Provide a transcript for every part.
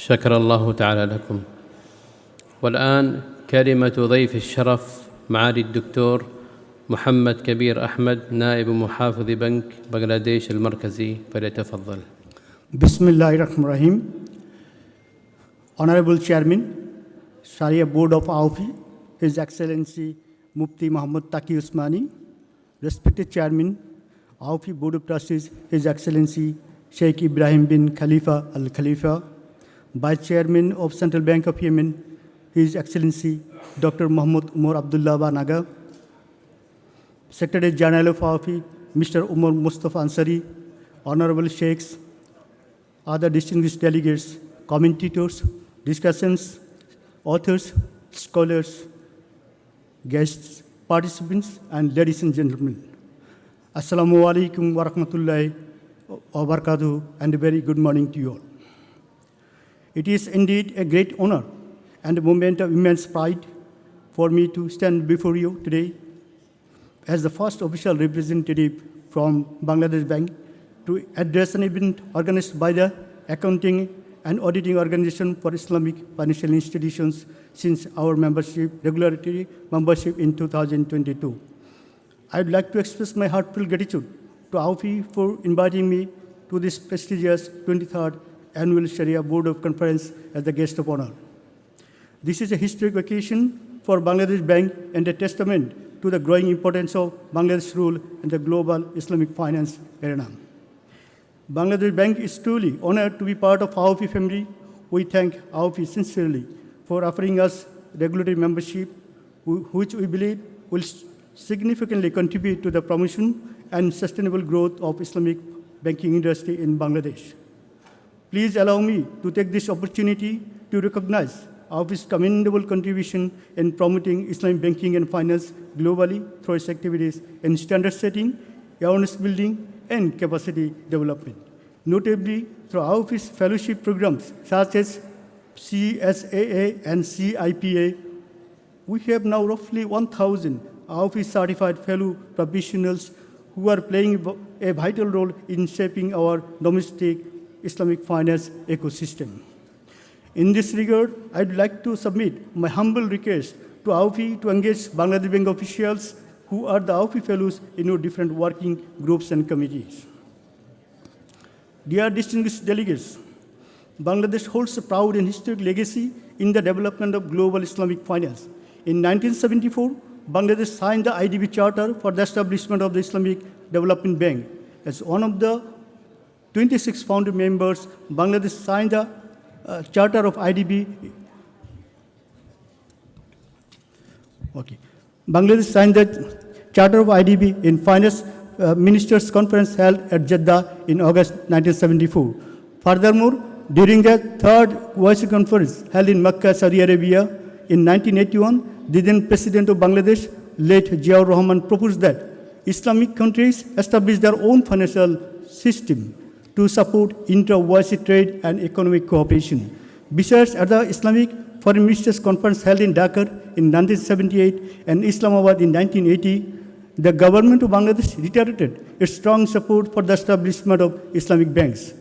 شكر الله تعالى لكم. والآن كلمة ضيف الشرف معالي الدكتور محمد كبير أحمد نائب محافظ بنك بنغلاديش المركزي، فليتفضل. Bismillahirrahmanirrahim. Honorable Chairman, Sharia Board of AUFI, His Excellency Mufti Muhammad Taqi Usmani, respected Chairman, AUFI Board of Trustees, His Excellency Sheikh Ibrahim bin Khalifa Al Khalifa, Vice Chairman of Central Bank of Yemen, His Excellency Dr. Muhammad Umar Abdullah Banaga, Secretary General of AUFI, Mr. Umar Mustafa Ansari, Honorable Sheikhs, other distinguished delegates, commentators, discussants, authors, scholars, guests, participants, and ladies and gentlemen. Assalamu alaikum wa rahmatullahi wa barakatuh, and a very good morning to you all. It is indeed a great honor and a moment of immense pride for me to stand before you today as the first official representative from Bangladesh Bank to address an event organized by the Accounting and Auditing Organization for Islamic Financial Institutions since our regulatory membership in 2022. I would like to express my heartfelt gratitude to AUFI for inviting me to this prestigious 23rd Annual Sharia Board of Conference as the guest of honor. This is a historic occasion for Bangladesh Bank and a testament to the growing importance of Bangladesh rule in the global Islamic finance arena. Bangladesh Bank is truly honored to be part of AUFI family. We thank AUFI sincerely for offering us regulatory membership, which we believe will significantly contribute to the promotion and sustainable growth of Islamic banking industry in Bangladesh. Please allow me to take this opportunity to recognize AUFI's commendable contribution in promoting Islamic banking and finance globally through its activities in standard setting, awareness building, and capacity development. Notably, through AUFI's fellowship programs such as CSAA and CIPA, we have now roughly 1,000 AUFI certified fellow professionals who are playing a vital role in shaping our domestic Islamic finance ecosystem. In this regard, I'd like to submit my humble request to AUFI to engage Bangladesh Bank officials who are the AUFI fellows in your different working groups and committees. Dear distinguished delegates, Bangladesh holds a proud and historic legacy in the development of global Islamic finance. In 1974, Bangladesh signed the IDB Charter for the establishment of the Islamic Development Bank. As one of the 26 founding members, Bangladesh signed the Charter of IDB. Bangladesh signed the Charter of IDB in Finance Ministers' Conference held at Jeddah in August 1974. Furthermore, during the third OIC conference held in Mecca, Saudi Arabia in 1981, the then President of Bangladesh, late Ziaur Rahman, proposed that Islamic countries establish their own financial system to support intra-OIC trade and economic cooperation. Besides, at the Islamic Foreign Ministers' Conference held in Dhaka in 1978 and Islamabad in 1980, the government of Bangladesh reiterated its strong support for the establishment of Islamic banks.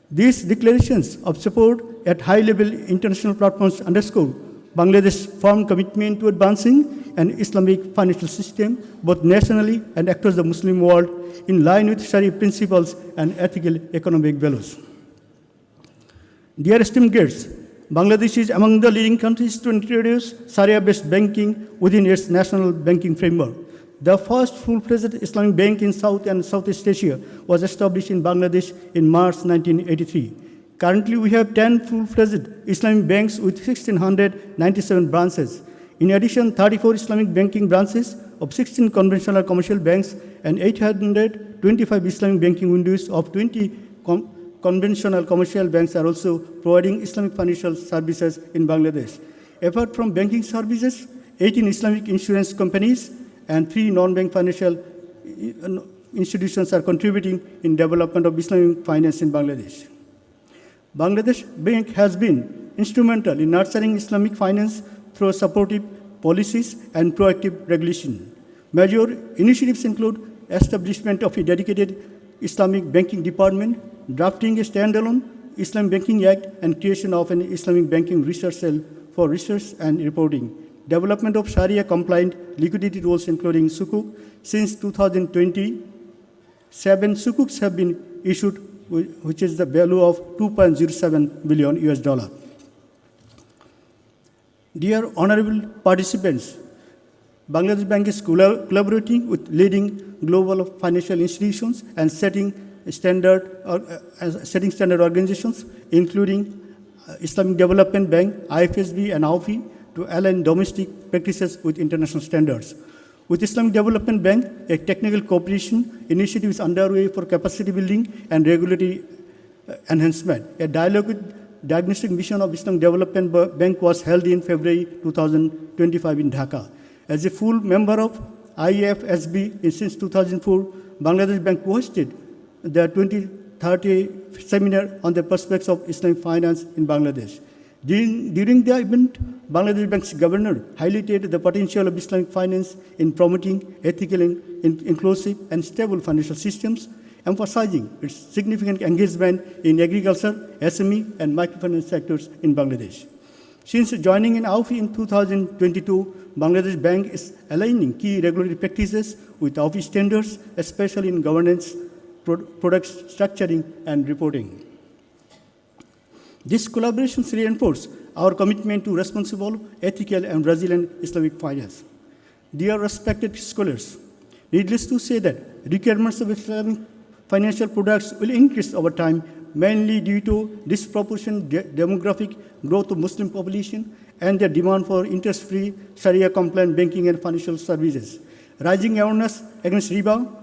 These declarations of support at high-level international platforms underscore Bangladesh's firm commitment to advancing an Islamic financial system, both nationally and across the Muslim world, in line with Sharia principles and ethical economic values. Dear esteemed guests, Bangladesh is among the leading countries to introduce Sharia-based banking within its national banking framework. The first full-fledged Islamic bank in South and Southeast Asia was established in Bangladesh in March 1983. Currently, we have 10 full-fledged Islamic banks with 1,697 branches. In addition, 34 Islamic banking branches of 16 conventional commercial banks and 825 Islamic banking windows of 20 conventional commercial banks are also providing Islamic financial services in Bangladesh. Apart from banking services, 18 Islamic insurance companies and 3 non-bank financial institutions are contributing in development of Islamic finance in Bangladesh. Bangladesh Bank has been instrumental in nurturing Islamic finance through supportive policies and proactive regulation. Major initiatives include establishment of a dedicated Islamic banking department, drafting a standalone Islamic Banking Act and creation of an Islamic Banking Research Cell for research and reporting. Development of Sharia-compliant liquidity rules, including Sukuk. Since 2020, 7 Sukuks have been issued, which is the value of $2.07 billion US. Dear honorable participants, Bangladesh Bank is collaborating with leading global financial institutions and setting standard organizations, including Islamic Development Bank, IFSB, and AUFI, to align domestic practices with international standards. With Islamic Development Bank, a technical cooperation initiative is underway for capacity building and regulatory enhancement. A dialogue with Diagnostic Mission of Islamic Development Bank was held in February 2025 in Dhaka. As a full member of IFSB since 2004, Bangladesh Bank hosted the 2030 seminar on the prospects of Islamic finance in Bangladesh. During the event, Bangladesh Bank's governor highlighted the potential of Islamic finance in promoting ethical, inclusive, and stable financial systems, emphasizing its significant engagement in agriculture, SME, and microfinance sectors in Bangladesh. Since joining in AUFI in 2022, Bangladesh Bank is aligning key regulatory practices with AUFI standards, especially in governance, products structuring, and reporting. These collaborations reinforce our commitment to responsible, ethical, and resilient Islamic finance. Dear respected scholars, needless to say that requirements of Islamic financial products will increase over time, mainly due to disproportionate demographic growth of Muslim population and the demand for interest-free Sharia-compliant banking and financial services. Rising awareness against riba,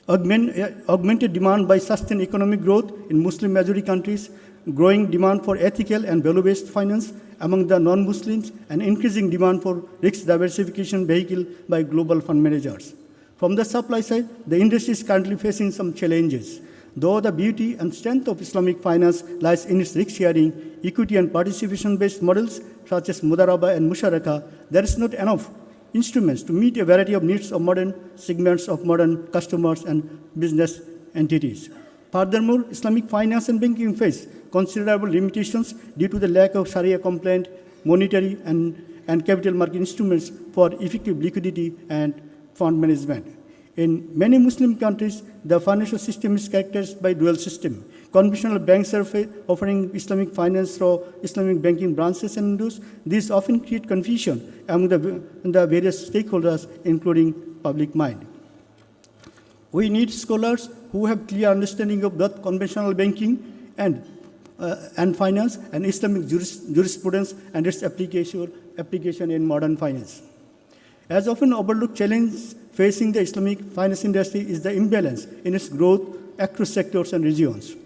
augmented demand by sustained economic growth in Muslim-majority countries, growing demand for ethical and value-based finance among the non-Muslims, and increasing demand for risk diversification vehicle by global fund managers. From the supply side, the industry is currently facing some challenges. Though the beauty and strength of Islamic finance lies in its risk-sharing, equity, and participation-based models such as Mudaraba and Musharaka, there is not enough instruments to meet a variety of needs of modern segments of modern customers and business entities. Furthermore, Islamic finance and banking face considerable limitations due to the lack of Sharia-compliant monetary and capital market instruments for effective liquidity and fund management. In many Muslim countries, the financial system is characterized by dual system. Conventional banks are offering Islamic finance through Islamic banking branches and windows. These often create confusion among the various stakeholders, including public mind. We need scholars who have clear understanding of both conventional banking and finance and Islamic jurisprudence and its application in modern finance. As often overlooked challenge facing the Islamic finance industry is the imbalance in its growth across sectors and regions.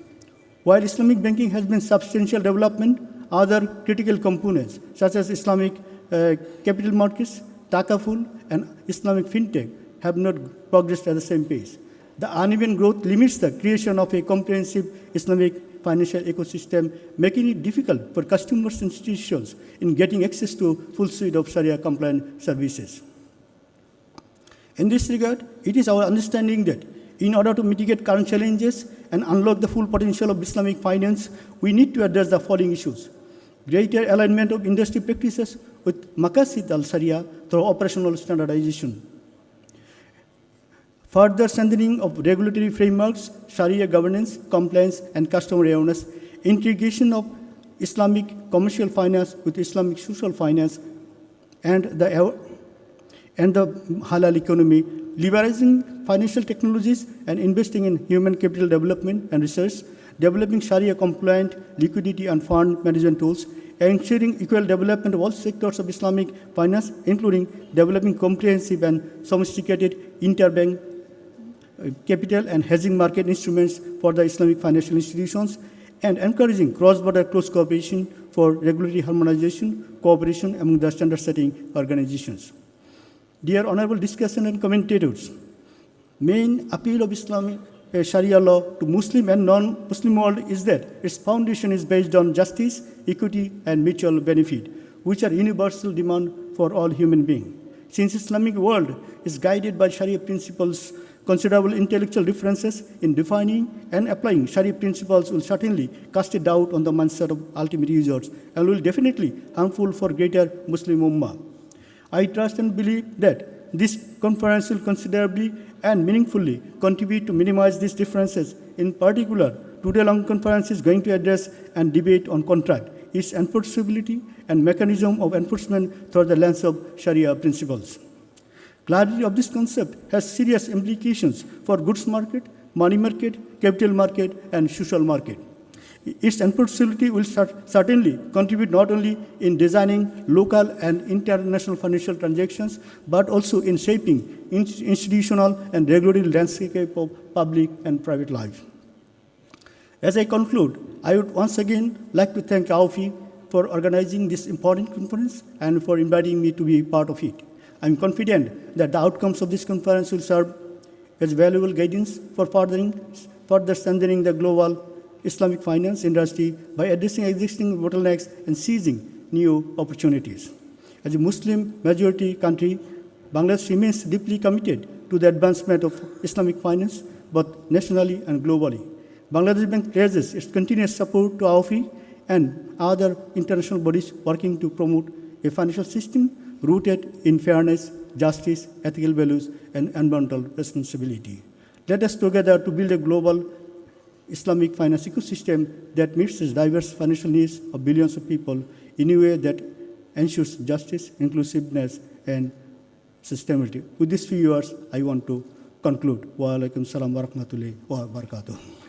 While Islamic banking has been substantial development, other critical components such as Islamic capital markets, Takaful, and Islamic fintech have not progressed at the same pace. The uneven growth limits the creation of a comprehensive Islamic financial ecosystem, making it difficult for customers and institutions in getting access to full suite of Sharia-compliant services. In this regard, it is our understanding that in order to mitigate current challenges and unlock the full potential of Islamic finance, we need to address the following issues: greater alignment of industry practices with Maqasid al-Sharia through operational standardization, further strengthening of regulatory frameworks, Sharia governance, compliance, and customer awareness, integration of Islamic commercial finance with Islamic social finance, and the halal economy, liberalizing financial technologies and investing in human capital development and research, developing Sharia-compliant liquidity and fund management tools, ensuring equal development of all sectors of Islamic finance, including developing comprehensive and sophisticated interbank capital and hedging market instruments for the Islamic financial institutions, and encouraging cross-border close cooperation for regulatory harmonization, cooperation among the standard-setting organizations. Dear honorable discussion and commentators, main appeal of Islamic Sharia law to Muslim and non-Muslim world is that its foundation is based on justice, equity, and mutual benefit, which are universal demand for all human beings. Since Islamic world is guided by Sharia principles Considerable intellectual differences in defining and applying Sharia principles will certainly cast a doubt on the mindset of ultimate users and will definitely harmful for greater Muslim Ummah. I trust and believe that this conference will considerably and meaningfully contribute to minimize these differences. In particular, today-long conference is going to address and debate on contract, its enforceability and mechanism of enforcement through the lens of Sharia principles. Clarity of this concept has serious implications for goods market, money market, capital market, and social market. Its enforceability will certainly contribute not only in designing local and international financial transactions, but also in shaping institutional and regulatory landscape of public and private life. As I conclude, I would once again like to thank AUFI for organizing this important conference and for inviting me to be part of it. I am confident that the outcomes of this conference will serve as valuable guidance for further strengthening the global Islamic finance industry by addressing existing bottlenecks and seizing new opportunities. As a Muslim majority country, Bangladesh remains deeply committed to the advancement of Islamic finance, both nationally and globally. Bangladesh Bank pledges its continuous support to AUFI and other international bodies working to promote a financial system rooted in fairness, justice, ethical values, and environmental responsibility. Let us together to build a global Islamic finance ecosystem that meets the diverse financial needs of billions of people in a way that ensures justice, inclusiveness, and sustainability. With these few words, I want to conclude. Wa alaikum salam wa rahmatullahi wa barakatuh.